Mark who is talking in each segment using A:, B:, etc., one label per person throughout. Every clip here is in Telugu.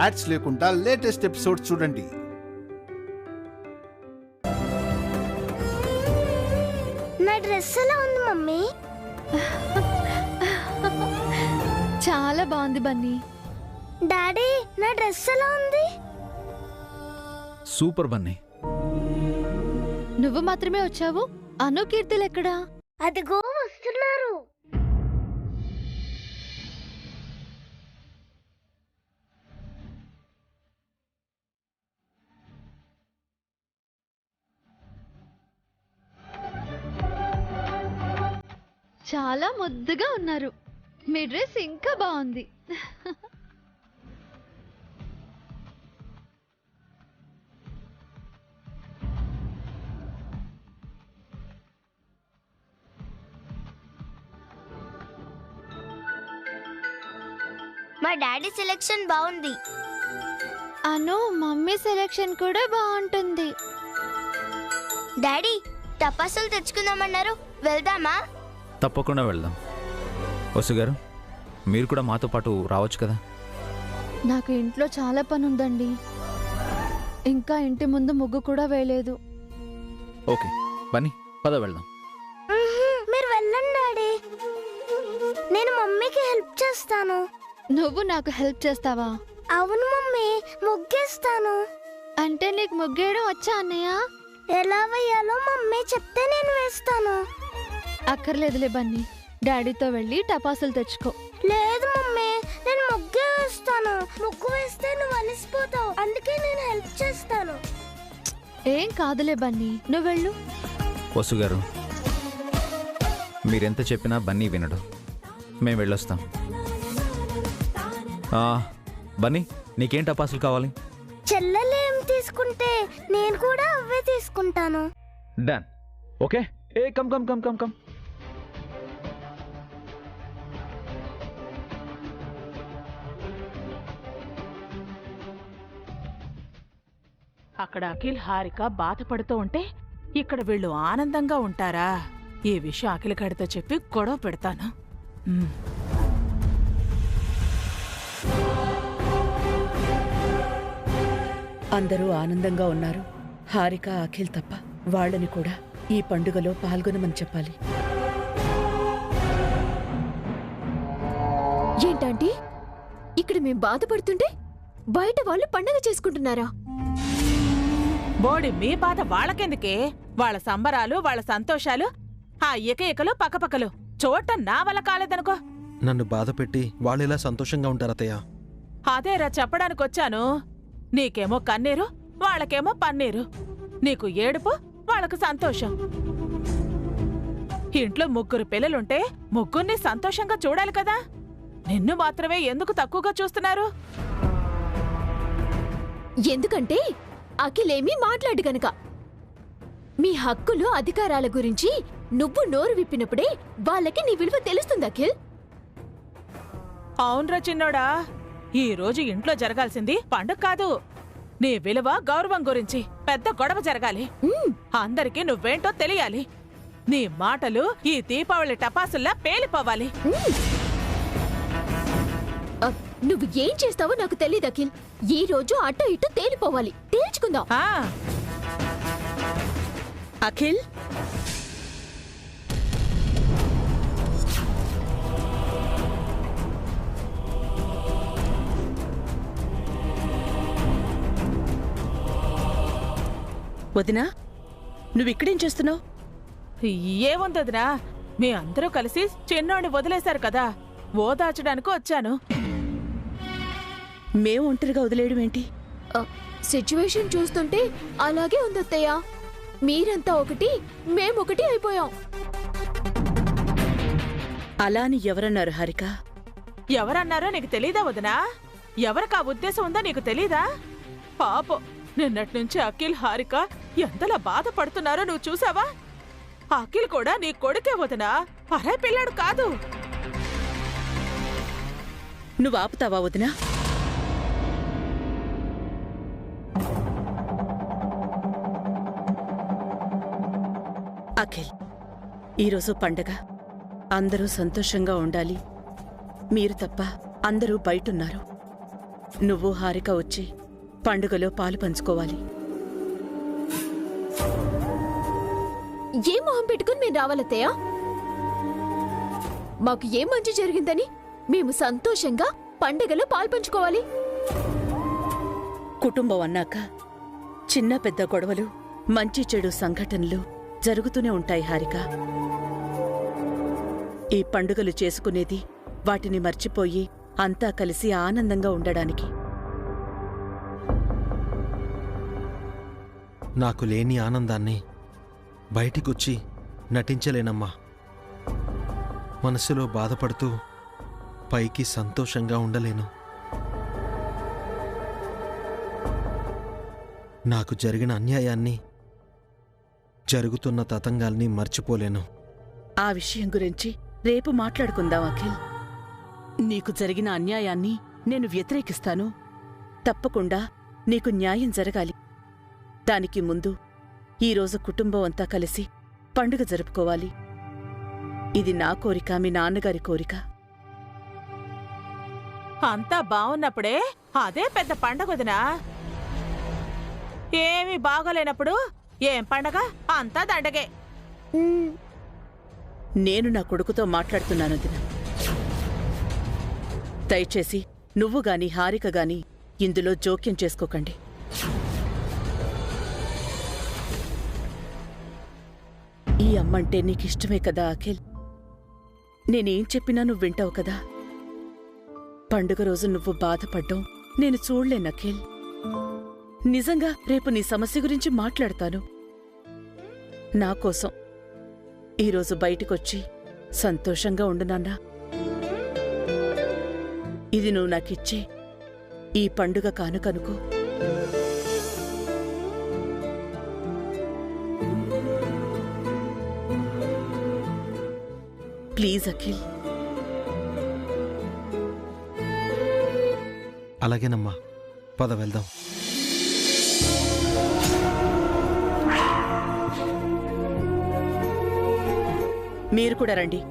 A: యాడ్స్ లేకుండా లేటెస్ట్ ఎపిసోడ్స్ చూడండి.
B: నా డ్రెస్ ఎలా ఉంది మమ్మీ?
C: చాలా బాగుంది బన్నీ.
B: డాడీ నా డ్రెస్ ఎలా ఉంది?
D: సూపర్ బన్నీ.
C: నువ్వు మాత్రమే వచ్చావు, అను కీర్తిలు ఎక్కడా?
B: అదిగో వస్తున్నారు.
C: చాలా ముద్దుగా ఉన్నారు. మీ డ్రెస్ ఇంకా బాగుంది.
B: మా డాడీ సెలెక్షన్ బాగుంది.
C: అను మమ్మీ సెలెక్షన్ కూడా బాగుంటుంది.
B: డాడీ టపాసులు తెచ్చుకుందామన్నారు, వెళ్దామా?
D: తప్పకుండా వెళ్దాం. వసు గారు, మీరు కూడా మాతో పాటు రావచ్చు కదా?
C: నాకు ఇంట్లో చాలా పని ఉందండి. ఇంకా ఇంటి ముందు ముగ్గు కూడా వేయలేదు.
D: ఓకే బన్నీ, పద వెళ్దాం.
B: మీరు వెళ్ళండి డాడీ, నేను మమ్మీకి హెల్ప్ చేస్తాను.
C: నువ్వు నాకు హెల్ప్ చేస్తావా?
B: అవును మమ్మీ, ముగ్గేస్తాను.
C: అంటే నీకు ముగ్గేయడం వచ్చా అన్నయ్య?
B: ఎలా వేయాలో మమ్మీ చెప్తే నేను వేస్తాను.
C: అక్కర్లేదులే బన్నీ, డాడీతో వెళ్ళి టపాసులు తెచ్చుకో.
B: లేదు మమ్మీ, నేను ముగ్గే వేస్తాను. ముగ్గు వేస్తే నువ్వు అలిసిపోతావు, అందుకే నేను హెల్ప్ చేస్తాను.
C: ఏం కాదులే బన్నీ, నువ్వు వెళ్ళు.
D: వసు గారు, మీరెంత చెప్పినా బన్నీ వినడు. మేము వెళ్ళొస్తాం. బన్నీ, నీకేం టపాసులు కావాలి?
B: చెల్లెలు ఏం తీసుకుంటే నేను కూడా అవే తీసుకుంటాను.
D: డన్. ఓకే, ఏ come come come come come.
E: అక్కడ అఖిల్ హారిక బాధపడుతూ ఉంటే ఇక్కడ వీళ్ళు ఆనందంగా ఉంటారా? ఈ విషయం అఖిల్ గడితో చెప్పి గొడవ పెడతాను.
F: అందరూ ఆనందంగా ఉన్నారు, హారిక అఖిల్ తప్ప. వాళ్ళని కూడా ఈ పండుగలో పాల్గొనమని చెప్పాలి.
C: ఏంటంటే ఇక్కడ మేం బాధపడుతుంటే బయట వాళ్ళు పండగ చేసుకుంటున్నారా?
E: బోడి మీ బాధ వాళ్ళకెందుకే? వాళ్ళ సంబరాలు, వాళ్ళ సంతోషాలు ఆ ఏకలు పక్కపక్కలు చూడటం నా వల్ల కాలేదనుకో.
G: నన్ను బాధ పెట్టి వాళ్ళెలా సంతోషంగా ఉంటారు అత్తయ్య?
E: అదేరా చెప్పడానికొచ్చాను. నీకేమో కన్నీరు, వాళ్ళకేమో పన్నీరు. నీకు ఏడుపు, వాళ్ళకు సంతోషం. ఇంట్లో ముగ్గురు పిల్లలుంటే ముగ్గురిని సంతోషంగా చూడాలి కదా. నిన్ను మాత్రమే ఎందుకు తక్కువగా చూస్తున్నారు?
C: ఎందుకంటే అఖిలేమీ మాట్లాడు గనక. మీ హక్కులు, అధికారాల గురించి నువ్వు నోరు విప్పినప్పుడే వాళ్ళకి నీ విలువ తెలుస్తుంది అఖిల్.
E: అవునరా చిన్నోడా, ఈ రోజు ఇంట్లో జరగాల్సింది పండుగ కాదు, నీ విలువ, గౌరవం గురించి పెద్ద గొడవ జరగాలి. అందరికీ నువ్వేంటో తెలియాలి. నీ మాటలు ఈ దీపావళి టపాసుల్లా పేలిపోవాలి.
C: నువ్వు ఏం చేస్తావో నాకు తెలియదు అఖిల్. ఈ రోజు అటు ఇటు తేలిపోవాలి. తేల్చుకుందాం.
F: అఖిల్, వదినా, నువ్విక్కడేం చేస్తున్నావు?
E: ఏముందదినా, మీ అందరూ కలిసి చిన్నోడిని వదిలేశారు కదా, ఓదార్చడానికి వచ్చాను.
F: మేం ఒంటరిగా వదిలేయడం ఏంటి?
C: సిచ్యువేషన్ చూస్తుంటే అలాగే ఉందత్తయ్య. మీరంతా ఒకటి, మేమొకటి అయిపోయాం.
F: అలా అని ఎవరన్నారు హారిక?
E: ఎవరన్నారో నీకు తెలీదా వదినా? ఎవరికి ఆ ఉద్దేశం ఉందో నీకు తెలీదా? పాపం, నిన్నటి నుంచి అఖిల్, హారిక ఎంతలా బాధపడుతున్నారో నువ్వు చూసావా? అఖిల్ కూడా నీ కొడుకే వదినా, అరే పిల్లాడు కాదు.
F: నువ్వు ఆపుతావా వదినా? అఖిల్, ఈరోజు పండగ, అందరూ సంతోషంగా ఉండాలి. మీరు తప్ప అందరూ బయటున్నారు. నువ్వు హారిక వచ్చి పండుగలో పాలు పంచుకోవాలి.
C: ఏ మొహం పెట్టుకుని మేము రావాలత్తయ్య? మాకు ఏం మంచి జరిగిందని మేము సంతోషంగా పండుగలో పాల్పంచుకోవాలి?
F: కుటుంబం అన్నాక చిన్న పెద్ద గొడవలు, మంచి చెడు సంఘటనలు జరుగుతూనే ఉంటాయి హారిక. ఈ పండుగలు చేసుకునేది వాటిని మర్చిపోయి అంతా కలిసి ఆనందంగా ఉండడానికి.
G: నాకు లేని ఆనందాన్ని బయటికొచ్చి నటించలేనమ్మా. మనసులో బాధపడుతూ పైకి సంతోషంగా ఉండలేను. నాకు జరిగిన అన్యాయాన్ని, జరుగుతున్న తతంగాల్ని మర్చిపోలేను.
F: ఆ విషయం గురించి రేపు మాట్లాడుకుందాం అఖిల్. నీకు జరిగిన అన్యాయాన్ని నేను వ్యతిరేకిస్తాను. తప్పకుండా నీకు న్యాయం జరగాలి. దానికి ముందు ఈరోజు కుటుంబం అంతా కలిసి పండుగ జరుపుకోవాలి. ఇది నా కోరిక, మీ నాన్నగారి కోరిక.
E: అంతా బావున్నప్పుడే అదే పెద్ద పండగొదినా. ఏమీ బాగోలేనప్పుడు ఏం పండగ? అంతా దండగే.
F: నేను నా కొడుకుతో మాట్లాడుతున్నాను దినా. దయచేసి నువ్వు గాని హారిక గాని ఇందులో జోక్యం చేసుకోకండి. ఈ అమ్మంటే నీకిష్టమే కదా అఖిల్? నేనేం చెప్పినా నువ్వు వింటావు కదా? పండుగ రోజు నువ్వు బాధపడ్డం నేను చూడలేను అఖిల్. నిజంగా రేపు నీ సమస్య గురించి మాట్లాడతాను. నా కోసం ఈరోజు బయటికొచ్చి సంతోషంగా ఉండు నాన్నా. ఇది నువ్వు నాకిచ్చే ఈ పండుగ కానుకనుకో. ప్లీజ్ అఖిల్.
G: అలాగేనమ్మా, పద వెళ్దాం.
F: మీరు కూడా రండి.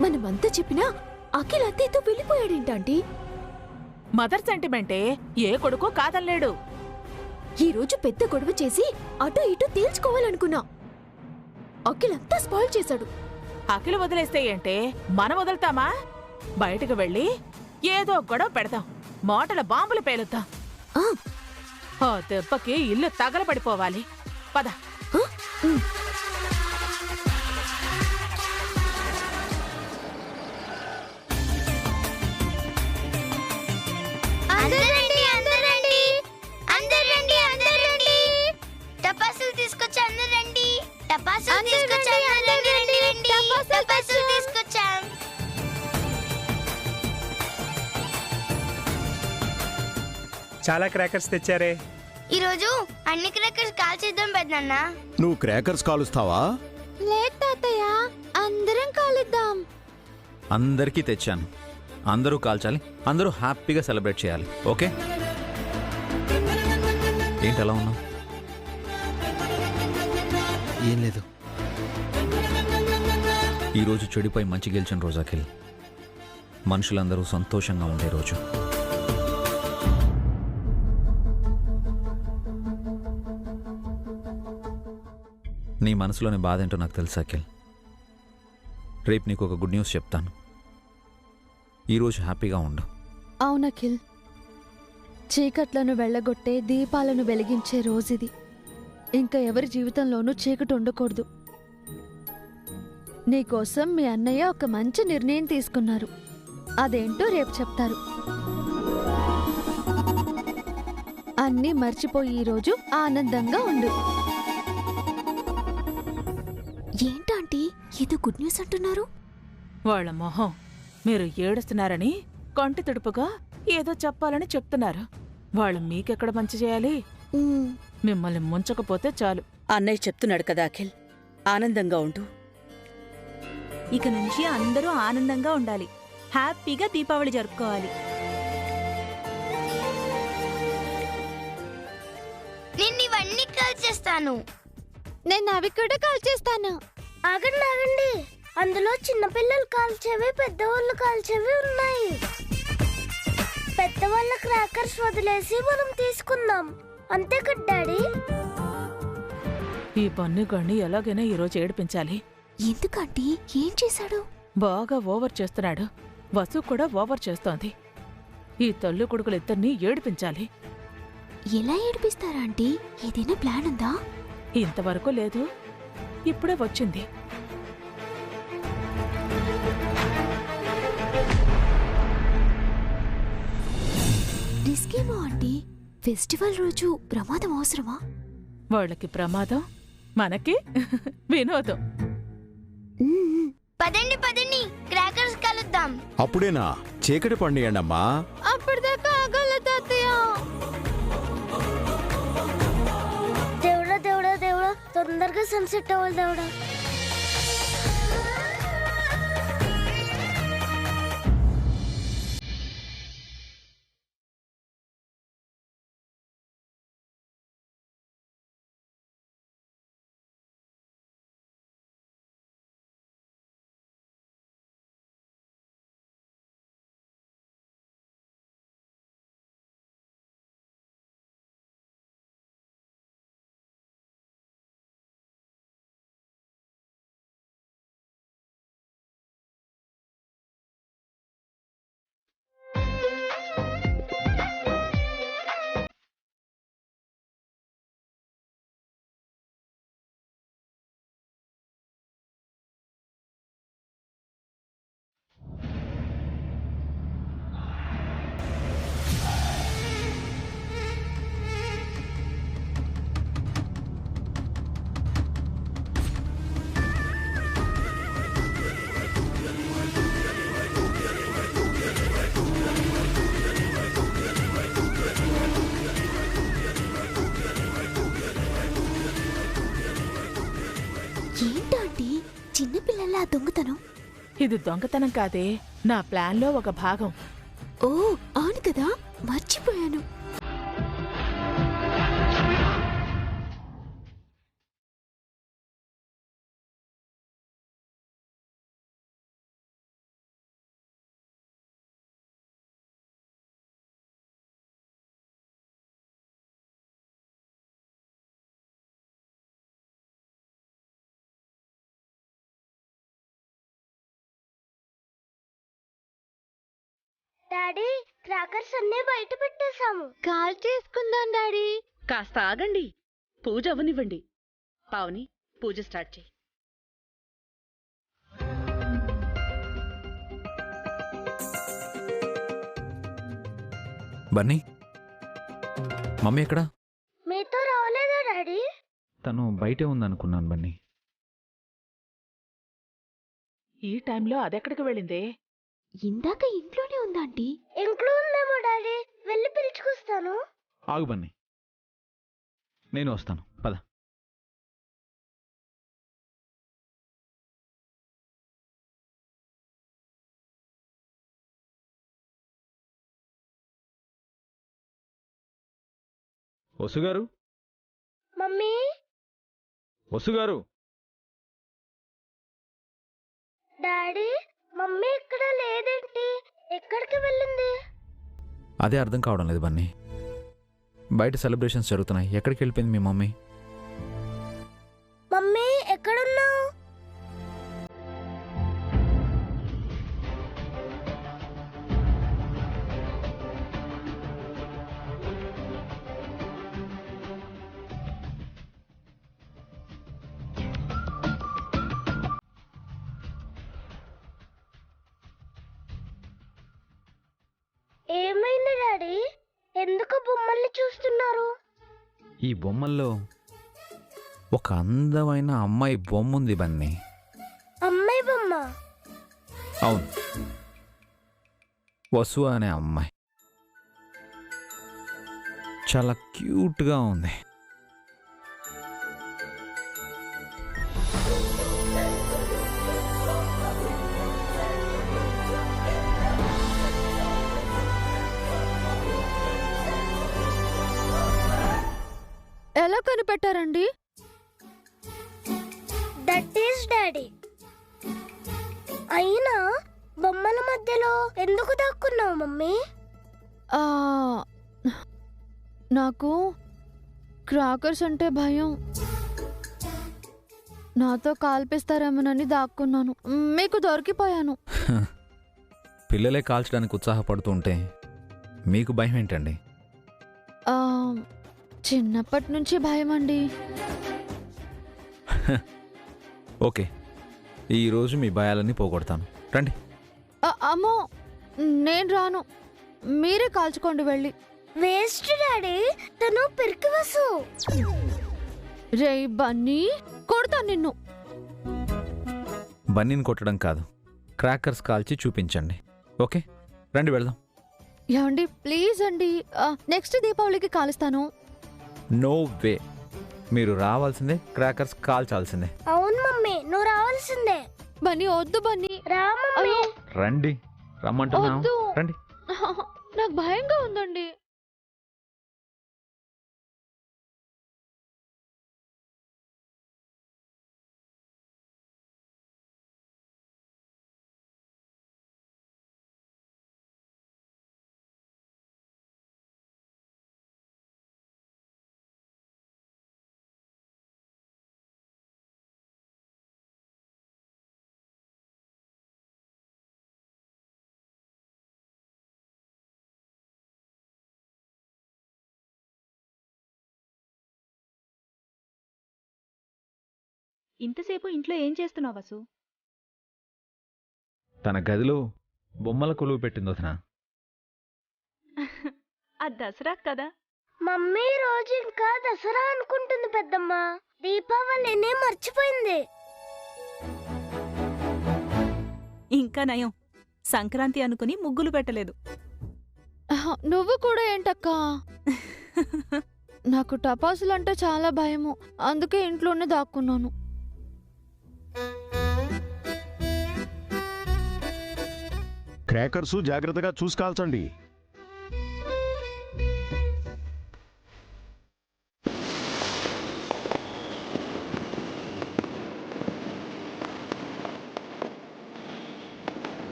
C: మనమంతా చెప్పినా అఖిల్ అత్తయ్యతో వెళ్ళిపోయాడేంటంటీ?
E: మదర్ సెంటిమెంటే ఏ కొడుకు కాదనలేడు.
C: ఈ రోజు పెద్ద గొడవ చేసి అటు ఇటు తేల్చుకోవాలనుకున్నా. అఖిల్ అంతా స్పాయిల్ చేశాడు.
E: అఖిల్ వదిలేస్తే ఏంటే, మనం వదులుతామా? బయటకు వెళ్ళి ఏదో గొడవ పెడతాం, మోటల బాంబులు పేలుద్దాం.
C: ఆ,
E: ఆ దెబ్బకి ఇల్లు తగలబడిపోవాలి. పద.
B: టపాసులు తీసుకొచ్చా, అందరూ రండి. టపాసులు తీసుకొచ్చా, అందరూ రండి. టపాసులు తీసుకొచ్చాం.
H: చాలా క్రాకర్స్ తెచ్చారే.
B: ఈరోజు అన్ని క్రాకర్స్ కాల్చేద్దాం పెద్దన్న.
A: నువ్వు క్రాకర్స్ కాలుస్తావా?
B: లేదు తాతయ్య, అందరం కాలుద్దాం.
D: అందరికీ తెచ్చాను. అందరూ కాల్చాలి, అందరూ హ్యాపీగా సెలబ్రేట్ చేయాలి. ఓకే? ఏంటి అలా ఉన్నావు?
G: ఏం లేదు.
D: ఈరోజు చెడుపై మంచి గెలిచిన రోజు అఖిల్. మనుషులందరూ సంతోషంగా ఉండే రోజు. నీ మనసులోని బాధ ఏంటో నాకు తెలుసు అఖిల్. రేపు నీకు ఒక గుడ్ న్యూస్ చెప్తాను. ఈరోజు హ్యాపీగా ఉండు.
I: అవునఖిల్, చీకట్లను వెళ్ళగొట్టే దీపాలను వెలిగించే రోజుది. ఇంకా ఎవరి జీవితంలోనూ చీకటి ఉండకూడదు. నీకోసం మీ అన్నయ్య ఒక మంచి నిర్ణయం తీసుకున్నారు. అదేంటో రేపు చెప్తారు. అన్నీ మర్చిపోయి ఈరోజు ఆనందంగా ఉండు.
C: ఏంటంటీ ఏదో గుడ్ న్యూస్ అంటున్నారు?
E: వాళ్ళ మొహం, మీరు ఏడుస్తున్నారని కంటి తుడుపుగా ఏదో చెప్పాలని చెప్తున్నారు. వాళ్ళు మీకెక్కడ మంచి చేయాలి? మిమ్మల్ని ముంచకపోతే చాలు.
F: అన్నయ్య చెప్తున్నాడు కదా అఖిల్, ఆనందంగా ఉండు.
J: ఇక నుంచి అందరూ ఆనందంగా ఉండాలి, హ్యాపీగా దీపావళి జరుపుకోవాలి.
B: నేను ఇవన్నీ కాల్చేస్తాను.
I: నేను అవి కూడా కాల్చేస్తాను.
B: ఆగండి ఆగండి, అందులో చిన్నపిల్లలు కాల్చేవి, పెద్దవాళ్ళు కాల్చేవి ఉన్నాయి. పెద్దవాళ్ళ క్రాకర్స్ వదిలేసి మనం తీసుకుందాం, అంతే కదా డాడీ?
E: ఈ బన్నుగాడిని ఎలాగైనా ఈరోజు ఏడిపించాలి.
C: ఎందుకంటే ఏం చేశాడు?
E: బాగా ఓవర్ చేస్తున్నాడు. వసు కూడా ఓవర్ చేస్తోంది. ఈ తల్లి కొడుకులిద్దరినీ ఏడిపించాలి.
C: ఎలా ఏడిపిస్తారా ఆంటీ? ఏదైనా ప్లాన్ ఉందా?
E: ఇంతవరకు లేదు, ఇప్పుడే వచ్చింది.
C: రిస్కేమో ఆంటీ. ఫెస్టివల్ రోజు ప్రమాదం అవసరమా?
E: వాళ్ళకి ప్రమాదం, మనకి వినోదం.
B: పదండి పదండి, క్రాకర్స్ కలుద్దాం.
A: అప్పుడేనా? చీకటి పండియండమ్మా.
I: అప్పటిదాకా ఆగల తాతయ్య.
B: దేవుడా దేవుడా దేవుడా, తొందరగా సన్సెట్ అవ్వాలి దేవుడా.
C: ఏంటంటే చిన్నపిల్లల దొంగతనం?
E: ఇది దొంగతనం కాదే, నా ప్లాన్లో ఒక భాగం.
C: ఓ అవును కదా, మర్చిపోయాను.
B: డాడీ, క్రాకర్స్ అన్నీ బయట పెట్టేశాము.
I: కాల్ చేసుకుందాం డాడీ.
F: కాస్త ఆగండి, పూజ అవనివ్వండి. పావని, పూజ స్టార్ట్ చేయి.
D: బన్నీ, మమ్మీ ఎక్కడా?
B: మీతో రావలేదా డాడీ?
D: తను బయటే ఉందనుకున్నాను బన్నీ.
E: ఈ టైంలో అదెక్కడికి వెళ్ళిందే?
C: ఇందాక ఇంట్లోనే ఉందా ఆంటీ?
B: ఇంట్లో ఉందేమో డాడీ, వెళ్ళి పిలుచుకొస్తాను.
D: ఆగు బన్నీ, నేను వస్తాను, పద. వసుగారు,
B: మమ్మీ,
D: వసుగారు.
B: డాడీ, మమ్మీ ఇక్కడ లేదేంటి? ఎక్కడికి వెళ్ళింది?
D: అదే అర్థం కావడం లేదు బన్నీ. బయట సెలబ్రేషన్స్ జరుగుతున్నాయి, ఎక్కడికి వెళ్ళిపోయింది మీ మమ్మీ?
B: మమ్మీ ఎక్కడున్నావు? ఏమైంది డాడీ? ఎందుకు బొమ్మల్ని చూస్తున్నారు?
D: ఈ బొమ్మల్లో ఒక అందమైన అమ్మాయి బొమ్మ ఉంది బన్నీ.
B: అమ్మాయి బొమ్మ?
D: అవును, వసు అనే అమ్మాయి చాలా క్యూట్గా ఉంది.
I: ఎలా కనిపెట్టారండి?
B: That is daddy. అయినా బొమ్మల మధ్యలో ఎందుకు దాక్కున్నావు మమ్మీ?
I: ఆ, నాకు క్రాకర్స్ అంటే భయం. నాతో కాల్పిస్తారేమోనని దాక్కున్నాను. మీకు దొరికిపోయాను.
D: పిల్లలే కాల్చడానికి ఉత్సాహపడుతూ ఉంటే మీకు భయం ఏంటండి?
I: ఆ, చిన్నప్పటి నుంచి భయం అండి.
D: ఓకే, ఈరోజు మీ భయాలన్నీ పోగొడతాను. రండి.
I: అమ్మో, నేను రాను. మీరే కాల్చుకోండి వెళ్ళి.
B: వేస్ట్ డాడీ, తను పిరికి వసు.
I: రే బన్నీ, కొడతా నిన్ను.
D: బన్నీని కొట్టడం కాదు, క్రాకర్స్ కాల్చి చూపించండి. ఓకే, రండి వెళ్దాం.
I: ఏమండి ప్లీజ్ అండి, నెక్స్ట్ దీపావళికి కాలుస్తాను.
D: నో వే, మీరు రావాల్సిందే, క్రాకర్స్ కాల్చాల్సిందే.
B: అవును మమ్మీ, నువ్వు రావాల్సిందే.
I: బన్నీ వద్దు బన్నీ.
B: రా మమ్మీ.
D: రండి, రమ్మంటున్నాను.
I: వద్దు.
D: రండి.
I: నాకు భయంగా ఉందండి.
J: ఇంతసేపు ఇంట్లో ఏం చేస్తున్నావు వసు?
D: తన గదిలో బొమ్మల కొలువు పెట్టింది వదినా.
J: అది దసరా కదా.
B: మమ్మీ రోజు ఇంకా దసరా అనుకుంటుంది పెద్దమ్మ. దీపావళిని మర్చిపోయింది.
J: ఇంకా నయం, సంక్రాంతి అనుకుని ముగ్గులు పెట్టలేదు.
I: నువ్వు కూడా ఏంటక్కా? నాకు టపాసులంటే చాలా భయము, అందుకే ఇంట్లోనే దాక్కున్నాను.
K: క్రాకర్స్ జాగ్రత్తగా చూసి కాల్చండి.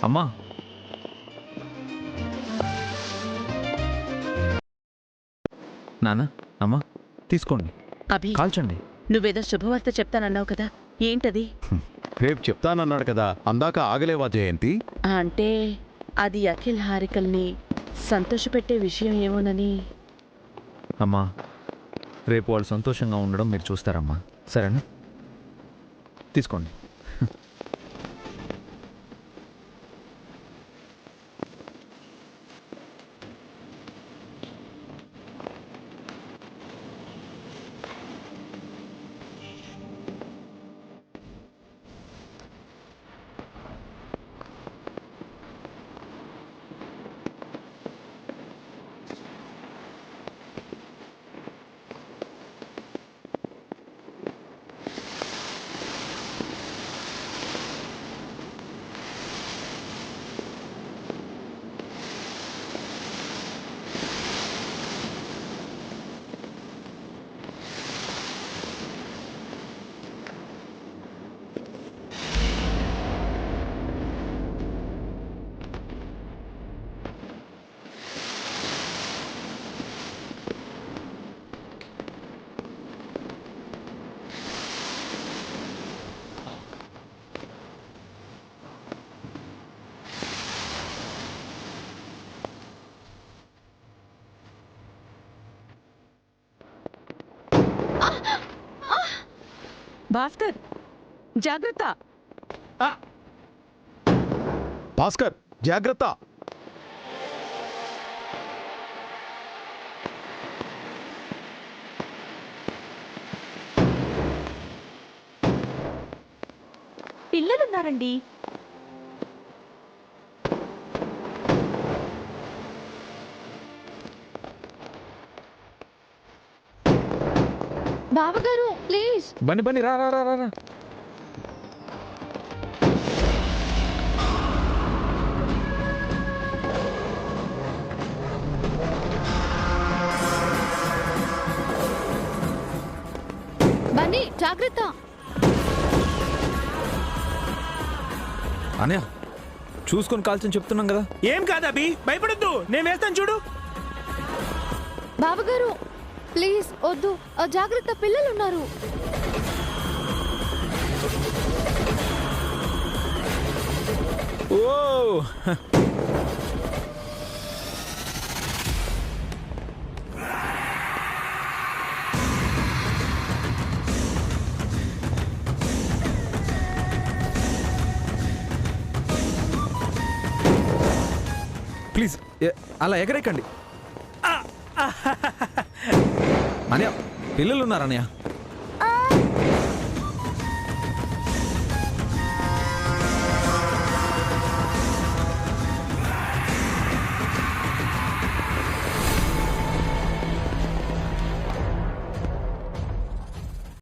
D: అమ్మా, నాన్న, అమ్మా తీసుకోండి,
F: అభి,
D: కాల్చండి.
F: నువ్వేదో శుభవార్త చెప్తానన్నావు కదా, ఏంటది?
K: రేపు చెప్తానన్నాడు కదా, అందాక ఆగలేవా జయంతి?
F: అంటే అది అఖిల్ హారికల్ని సంతోషపెట్టే విషయం ఏమోనని.
D: అమ్మా, రేపు వాళ్ళు సంతోషంగా ఉండడం మీరు చూస్తారమ్మా, సరేనా? తీసుకోండి.
F: భాస్కర్, జాగ్రత్త!
K: భాస్కర్, జాగ్రత్త!
J: పిల్లలున్నారండి.
I: బావగారు ప్లీజ్.
D: బని బని రా రా రా రా రా.
I: బన్నీ జాగ్రత్త.
D: అనయ్య చూసుకొని కాల్చని చెప్తున్నాం కదా.
H: ఏం కాదు అభి, భయపడొద్దు, నేను వేస్తాను చూడు.
I: బావగారు ప్లీజ్ వద్దు, జాగ్రత్త, పిల్లలున్నారు.
D: ఓ ప్లీజ్ అలా ఎగరేకండి. అనయ్య పిల్లలు ఉన్నారన్నయ్య.